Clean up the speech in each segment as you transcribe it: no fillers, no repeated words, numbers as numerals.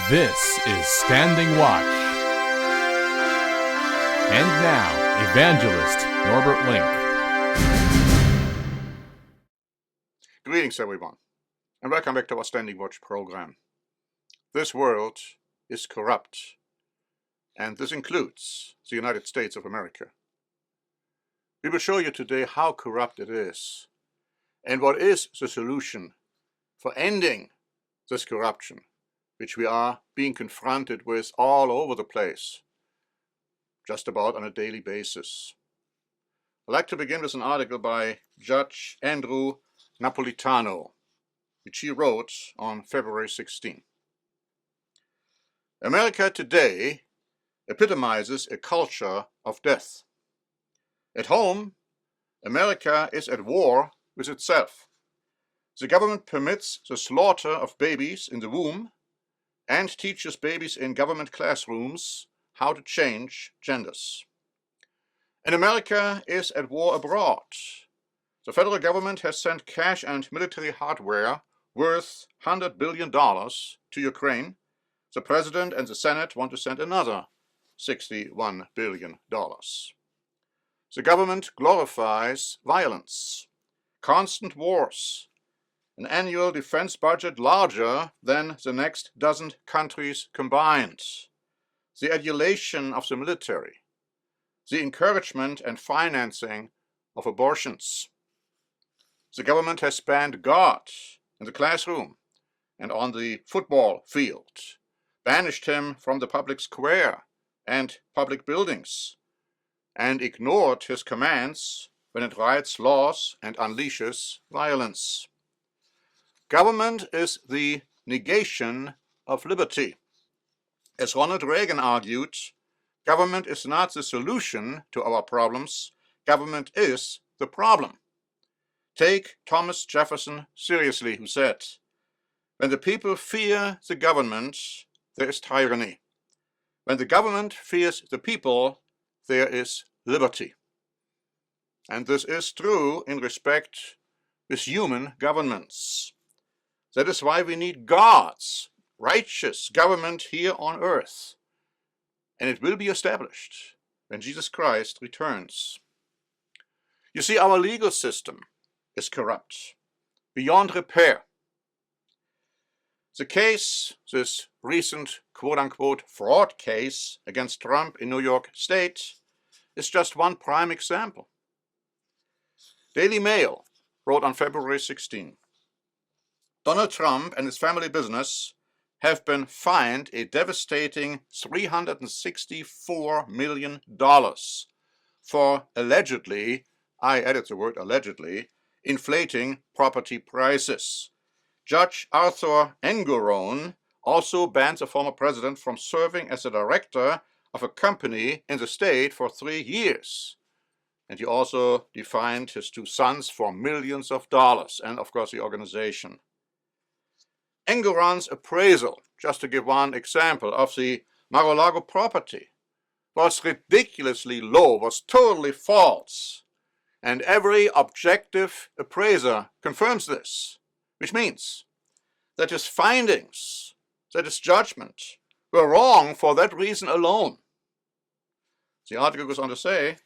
This is Standing Watch. And now, Evangelist Norbert Link. Greetings, everyone, and welcome back to our Standing Watch program. This world is corrupt, and this includes the United States of America. We will show you today how corrupt it is, and what is the solution for ending this corruption, which we are being confronted with all over the place, just about on a daily basis. I'd like to begin with an article by Judge Andrew Napolitano, which he wrote on February 16. America today epitomizes a culture of death. At home, America is at war with itself. The government permits the slaughter of babies in the womb and teaches babies in government classrooms how to change genders. And America is at war abroad. The federal government has sent cash and military hardware worth $100 billion to Ukraine. The President and the Senate want to send another $61 billion. The government glorifies violence, constant wars, an annual defense budget larger than the next dozen countries combined, the adulation of the military, the encouragement and financing of abortions. The government has banned God in the classroom and on the football field, banished him from the public square and public buildings, and ignored his commands when it writes laws and unleashes violence. Government is the negation of liberty. As Ronald Reagan argued, government is not the solution to our problems, government is the problem. Take Thomas Jefferson seriously, who said, "When the people fear the government, there is tyranny. When the government fears the people, there is liberty." And this is true in respect with human governments. That is why we need God's righteous government here on earth. And it will be established when Jesus Christ returns. You see, our legal system is corrupt, beyond repair. The case, this recent quote-unquote fraud case against Trump in New York State, is just one prime example. Daily Mail wrote on February 16, Donald Trump and his family business have been fined a devastating $364 million for allegedly, I added the word allegedly, inflating property prices. Judge Arthur Engoron also banned the former president from serving as a director of a company in the state for 3 years. And he also defined his 2 sons for millions of dollars, and of course the organization. Engoron's appraisal, just to give one example, of the Mar-a-Lago property was ridiculously low, was totally false. And every objective appraiser confirms this, which means that his findings, that his judgment, were wrong for that reason alone. The article goes on to say,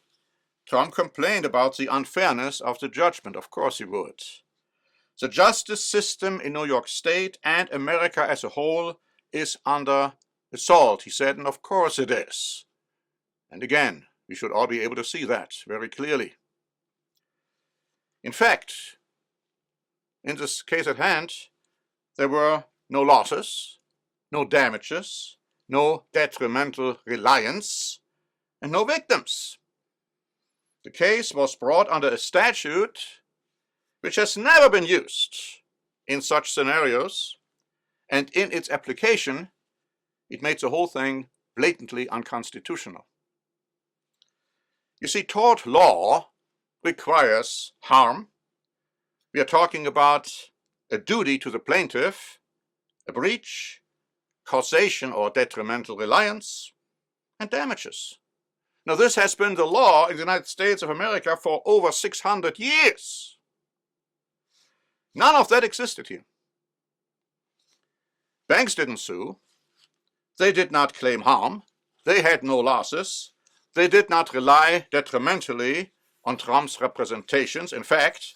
Trump complained about the unfairness of the judgment. Of course he would. The justice system in New York State and America as a whole is under assault, he said, and of course it is. And again, we should all be able to see that very clearly. In fact, in this case at hand, there were no losses, no damages, no detrimental reliance, and no victims. The case was brought under a statute which has never been used in such scenarios, and in its application, it made the whole thing blatantly unconstitutional. You see, tort law requires harm. We are talking about a duty to the plaintiff, a breach, causation or detrimental reliance, and damages. Now, this has been the law in the United States of America for over 600 years. None of that existed here. Banks didn't sue. They did not claim harm. They had no losses. They did not rely detrimentally on Trump's representations. In fact,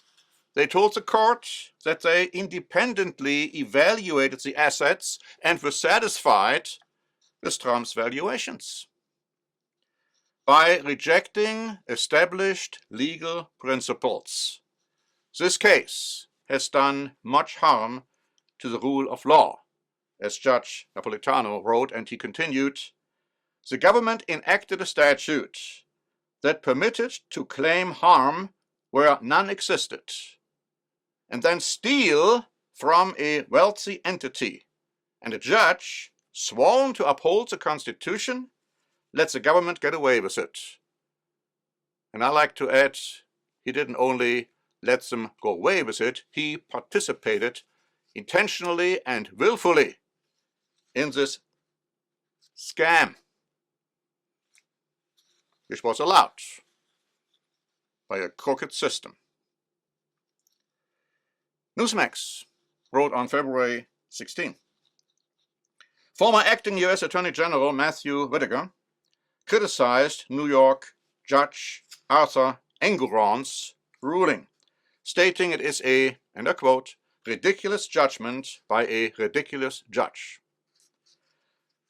they told the court that they independently evaluated the assets and were satisfied with Trump's valuations. By rejecting established legal principles, this case has done much harm to the rule of law. As Judge Napolitano wrote, and he continued, the government enacted a statute that permitted to claim harm where none existed, and then steal from a wealthy entity. And a judge, sworn to uphold the Constitution, lets the government get away with it. And I like to add, he didn't only let them go away with it, he participated intentionally and willfully in this scam, which was allowed by a crooked system. Newsmax wrote on February 16. Former acting U.S. Attorney General Matthew Whitaker criticized New York Judge Arthur Engoron's ruling, stating it is a, and I quote, ridiculous judgment by a ridiculous judge.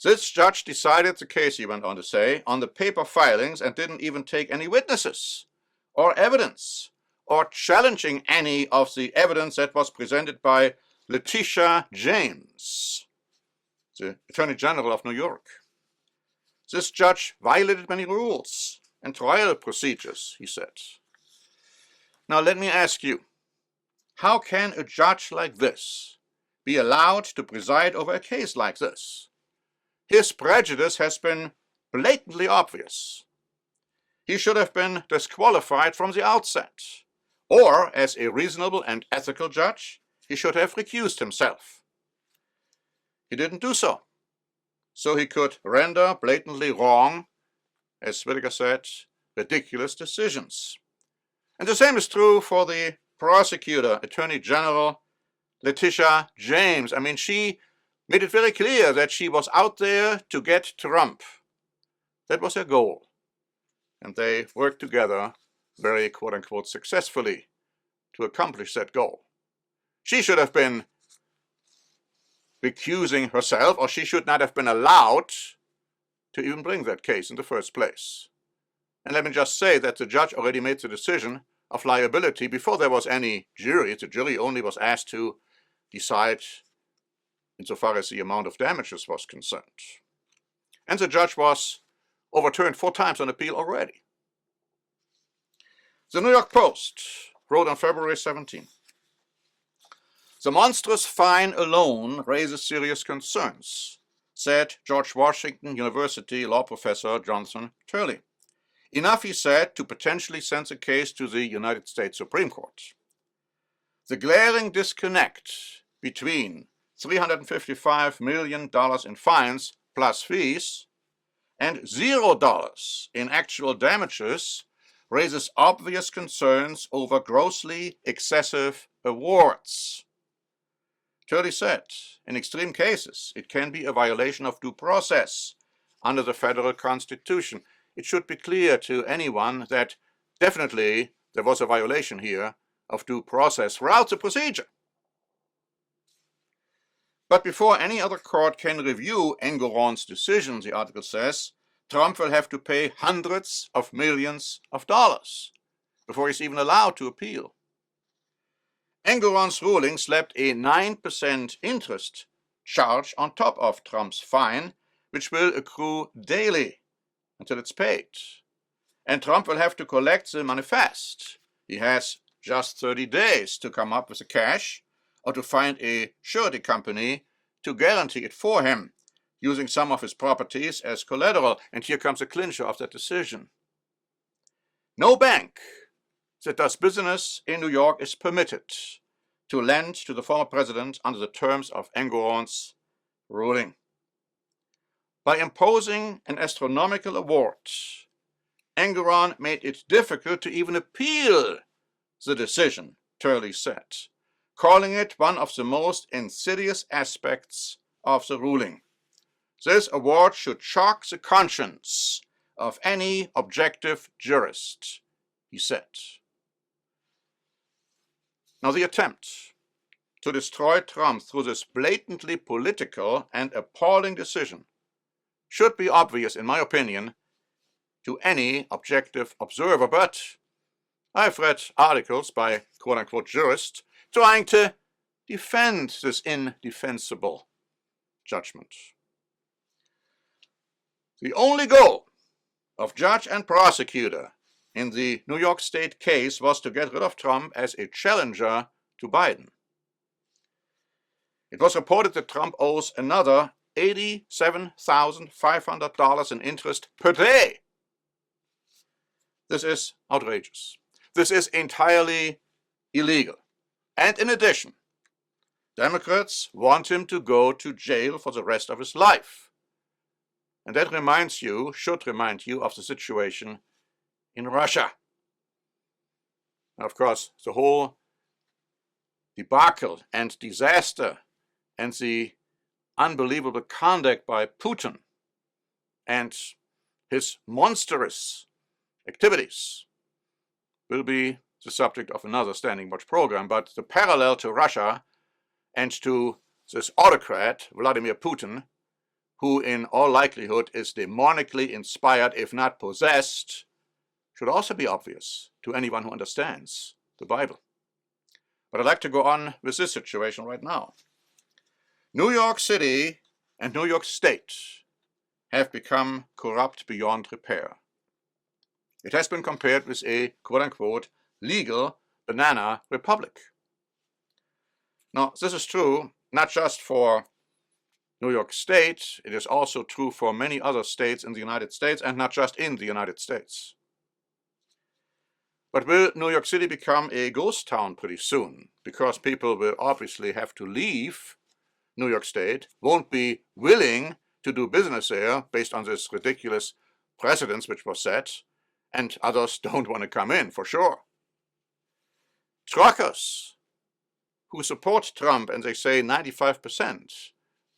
This judge decided the case, he went on to say, on the paper filings and didn't even take any witnesses or evidence or challenging any of the evidence that was presented by Letitia James, the Attorney General of New York. This judge violated many rules and trial procedures, he said. Now let me ask you, how can a judge like this be allowed to preside over a case like this? His prejudice has been blatantly obvious. He should have been disqualified from the outset, or as a reasonable and ethical judge, he should have recused himself. He didn't do so, so he could render blatantly wrong, as Whitaker said, ridiculous decisions. And the same is true for the prosecutor, Attorney General Letitia James. I mean, she made it very clear that she was out there to get Trump. That was her goal. And they worked together very, quote-unquote, successfully to accomplish that goal. She should have been recusing herself, or she should not have been allowed to even bring that case in the first place. And let me just say that the judge already made the decision of liability before there was any jury. The jury only was asked to decide insofar as the amount of damages was concerned. And the judge was overturned 4 times on appeal already. The New York Post wrote on February 17, the monstrous fine alone raises serious concerns, said George Washington University law professor Jonathan Turley. Enough, he said, to potentially send the case to the United States Supreme Court. The glaring disconnect between $355 million in fines plus fees and $0 in actual damages raises obvious concerns over grossly excessive awards. Turley said, in extreme cases, it can be a violation of due process under the federal Constitution. It should be clear to anyone that definitely there was a violation here of due process throughout the procedure. But before any other court can review Engoron's decision, the article says, Trump will have to pay hundreds of millions of dollars before he's even allowed to appeal. Engoron's ruling slapped a 9% interest charge on top of Trump's fine, which will accrue daily until it's paid. And Trump will have to collect the manifest. He has just 30 days to come up with the cash or to find a surety company to guarantee it for him, using some of his properties as collateral. And here comes a clincher of that decision. No bank that does business in New York is permitted to lend to the former president under the terms of Engoron's ruling. By imposing an astronomical award, Engoron made it difficult to even appeal the decision, Turley said, calling it one of the most insidious aspects of the ruling. This award should shock the conscience of any objective jurist, he said. Now, the attempt to destroy Trump through this blatantly political and appalling decision should be obvious, in my opinion, to any objective observer, but I've read articles by quote-unquote jurists trying to defend this indefensible judgment. The only goal of judge and prosecutor in the New York State case was to get rid of Trump as a challenger to Biden. It was reported that Trump owes another $87,500 in interest per day. This is outrageous. This is entirely illegal. And in addition, Democrats want him to go to jail for the rest of his life. And that should remind you of the situation in Russia. Now, of course, the whole debacle and disaster and the unbelievable conduct by Putin and his monstrous activities will be the subject of another Standing Watch program, but the parallel to Russia and to this autocrat, Vladimir Putin, who in all likelihood is demonically inspired, if not possessed, should also be obvious to anyone who understands the Bible. But I'd like to go on with this situation right now. New York City and New York State have become corrupt beyond repair. It has been compared with a quote-unquote legal banana republic. Now, this is true not just for New York State, it is also true for many other states in the United States, and not just in the United States. But will New York City become a ghost town pretty soon? Because people will obviously have to leave New York State, won't be willing to do business there based on this ridiculous precedence which was set, and others don't want to come in, for sure. Truckers who support Trump, and they say 95%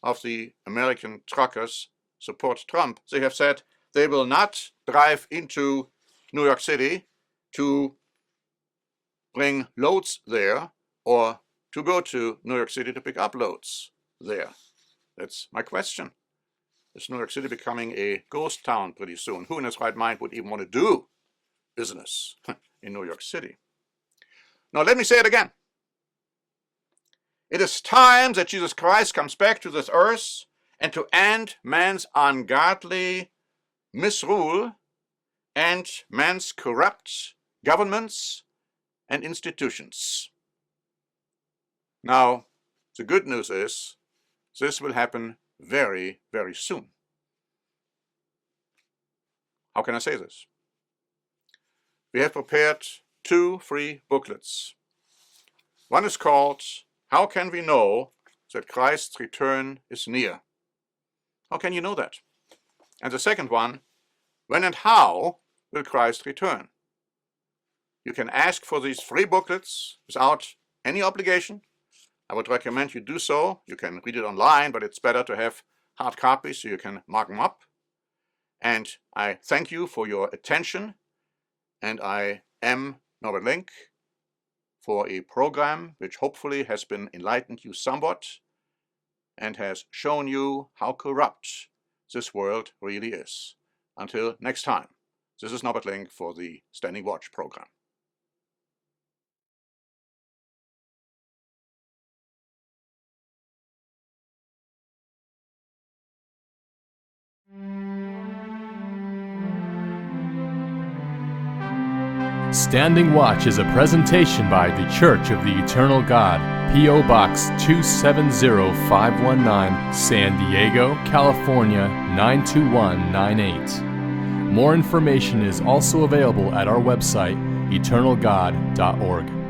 of the American truckers support Trump, they have said they will not drive into New York City to bring loads there or to go to New York City to pick up loads there. That's my question. Is New York City becoming a ghost town pretty soon? Who in his right mind would even want to do business in New York City? Now let me say it again. It is time that Jesus Christ comes back to this earth and to end man's ungodly misrule and man's corrupt governments and institutions. Now, the good news is this will happen very, very soon. How can I say this? We have prepared 2 free booklets. One is called How Can We Know That Christ's Return is Near? How can you know that? And the second one, When and How Will Christ Return? You can ask for these free booklets without any obligation. I would recommend you do so. You can read it online, but it's better to have hard copies so you can mark them up. And I thank you for your attention. And I am Norbert Link for a program which hopefully has been enlightened you somewhat and has shown you how corrupt this world really is. Until next time, this is Norbert Link for the Standing Watch program. Standing Watch is a presentation by The Church of the Eternal God, P.O. Box 270519, San Diego, California 92198. More information is also available at our website, eternalgod.org.